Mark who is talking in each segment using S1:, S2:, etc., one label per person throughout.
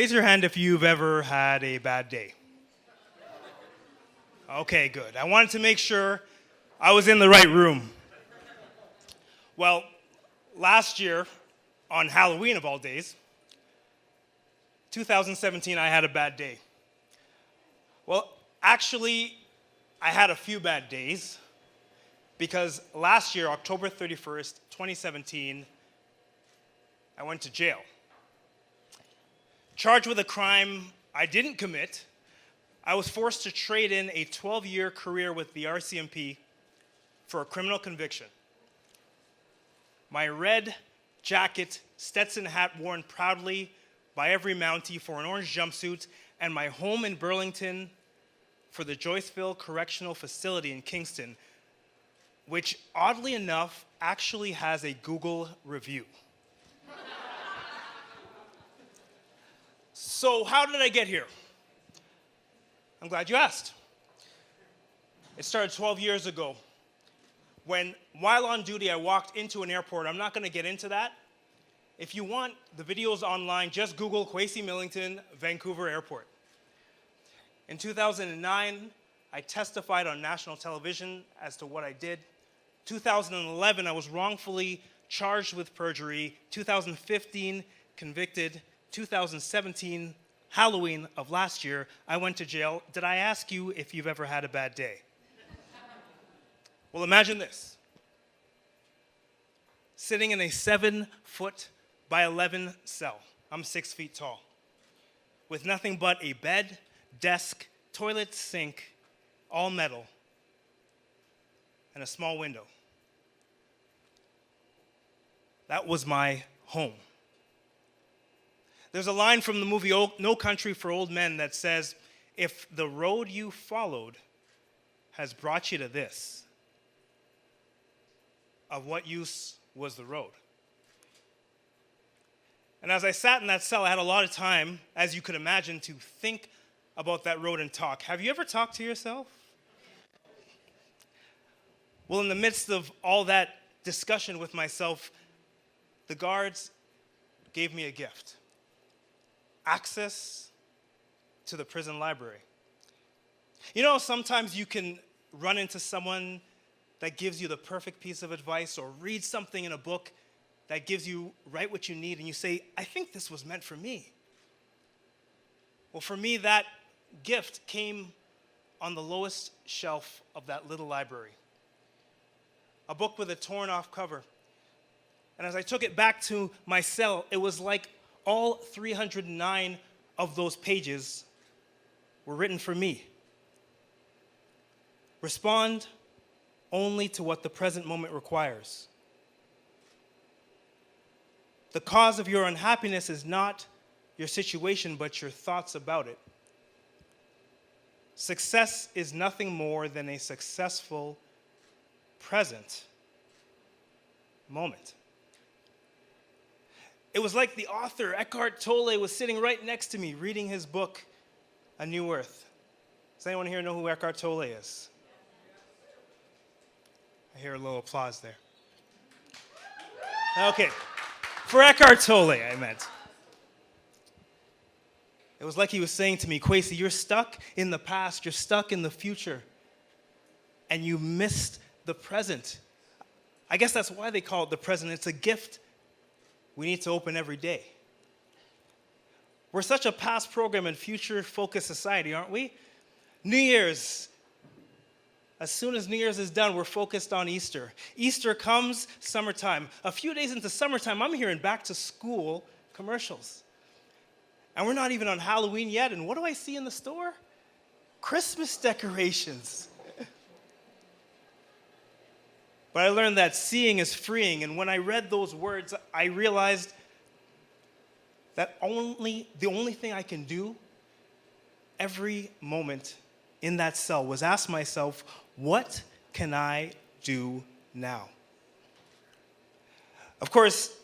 S1: Raise your hand if you've ever had a bad day. Okay, good. I wanted to make sure I was in the right room. Well, last year, on Halloween of all days, 2017, I had a bad day. Well, actually, I had a few bad days because last year, October 31st, 2017, I went to jail. Charged with a crime I didn't commit, I was forced to trade in a 12-year career with the RCMP for a criminal conviction. My red jacket, Stetson hat worn proudly by every Mountie for an orange jumpsuit, and my home in Burlington for the Joyceville Correctional Facility in Kingston, which oddly enough actually has a Google review. So how did I get here? I'm glad you asked. It started 12 years ago when, while on duty, I walked into an airport. I'm not going to get into that. If you want the videos online, just Google Kwesi Millington, Vancouver Airport. In 2009, I testified on national television as to what I did. 2011, I was wrongfully charged with perjury. 2015, convicted. 2017, Halloween of last year, I went to jail. Did I ask you if you've ever had a bad day? Well, imagine this. Sitting in a 7-foot by 11 cell. I'm 6 feet tall. With nothing but a bed, desk, toilet, sink, all metal, and a small window. That was my home. There's a line from the movie No Country for Old Men that says, if the road you followed has brought you to this, of what use was the road? And as I sat in that cell, I had a lot of time, as you could imagine, to think about that road and talk. Have you ever talked to yourself? Well, in the midst of all that discussion with myself, the guards gave me a gift. Access to the prison library. You know, sometimes you can run into someone that gives you the perfect piece of advice or read something in a book that gives you right what you need, and you say, I think this was meant for me. Well, for me, that gift came on the lowest shelf of that little library. A book with a torn off cover. And as I took it back to my cell, it was like all 309 of those pages were written for me. Respond only to what the present moment requires. The cause of your unhappiness is not your situation, but your thoughts about it. Success is nothing more than a successful present moment. It was like the author, Eckhart Tolle, was sitting right next to me reading his book, A New Earth. Does anyone here know who Eckhart Tolle is? I hear a little applause there. Okay, for Eckhart Tolle, I meant. It was like he was saying to me, Kwesi, you're stuck in the past, you're stuck in the future, and you missed the present. I guess that's why they call it the present. It's a gift we need to open every day. We're such a past program and future-focused society, aren't we? New Year's. As soon as New Year's is done, we're focused on Easter. Easter comes, summertime. A few days into summertime, I'm hearing back-to-school commercials. And we're not even on Halloween yet, and what do I see in the store? Christmas decorations. But I learned that seeing is freeing, and when I read those words, I realized that the only thing I can do every moment in that cell was ask myself, what can I do now? Of course,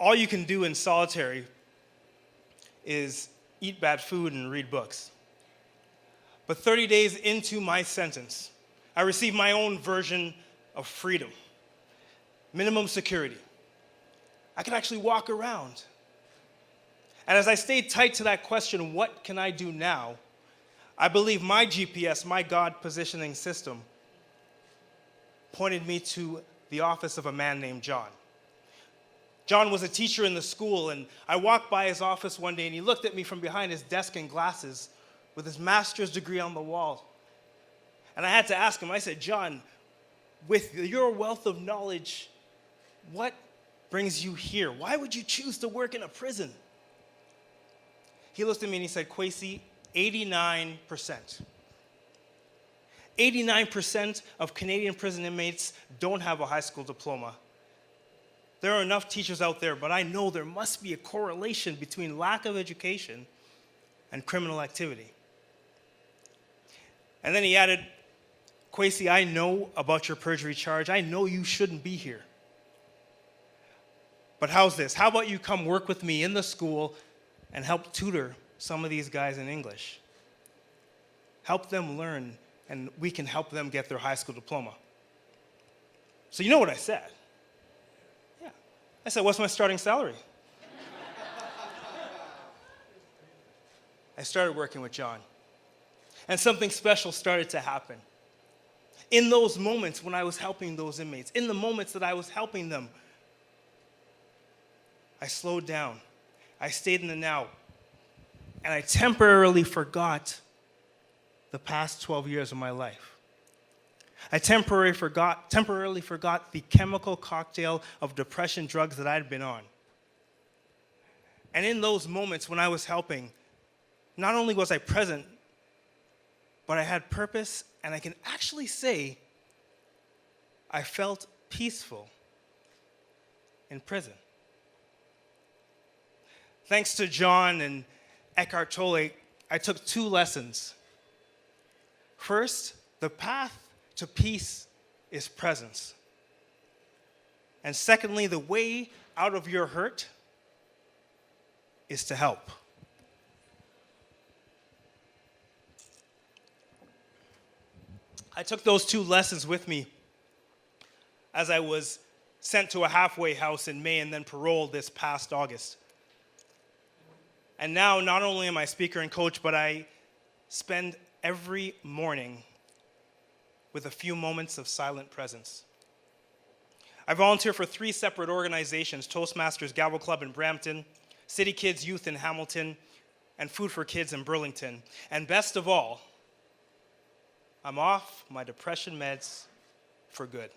S1: all you can do in solitary is eat bad food and read books. But 30 days into my sentence, I received my own version of freedom. Minimum security. I could actually walk around. And as I stayed tight to that question, what can I do now? I believe my GPS, my God positioning system, pointed me to the office of a man named John. John was a teacher in the school, and I walked by his office one day, and he looked at me from behind his desk and glasses with his master's degree on the wall. And I had to ask him, I said, John, with your wealth of knowledge, what brings you here? Why would you choose to work in a prison? He looked at me and he said, Kwesi, 89%. 89% of Canadian prison inmates don't have a high school diploma. There are enough teachers out there, but I know there must be a correlation between lack of education and criminal activity. And then he added, Kwesi, I know about your perjury charge. I know you shouldn't be here. But how's this? How about you come work with me in the school and help tutor some of these guys in English? Help them learn, and we can help them get their high school diploma. So you know what I said? Yeah. I said, what's my starting salary? I started working with John. And something special started to happen. In those moments when I was helping those inmates, in the moments that I was helping them, I slowed down. I stayed in the now. And I temporarily forgot the past 12 years of my life. I temporarily forgot the chemical cocktail of depression drugs that I'd been on. And in those moments when I was helping, not only was I present, but I had purpose, and I can actually say I felt peaceful in prison. Thanks to John and Eckhart Tolle, I took 2 lessons. First, the path to peace is presence. And secondly, the way out of your hurt is to help. I took those 2 lessons with me as I was sent to a halfway house in May and then paroled this past August. And now, not only am I speaker and coach, but I spend every morning with a few moments of silent presence. I volunteer for 3 separate organizations: Toastmasters Gavel Club in Brampton, City Kids Youth in Hamilton, and Food for Kids in Burlington. And best of all, I'm off my depression meds for good.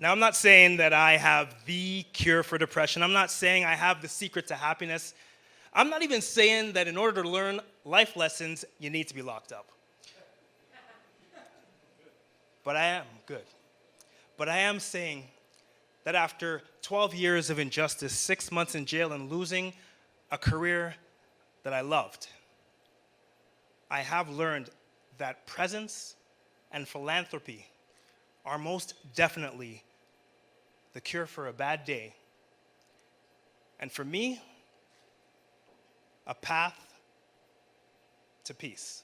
S1: Now, I'm not saying that I have the cure for depression. I'm not saying I have the secret to happiness. I'm not even saying that in order to learn life lessons, you need to be locked up. But I am saying that after 12 years of injustice, 6 months in jail, and losing a career that I loved, I have learned that presence and philanthropy are most definitely the cure for a bad day. And for me, a path to peace.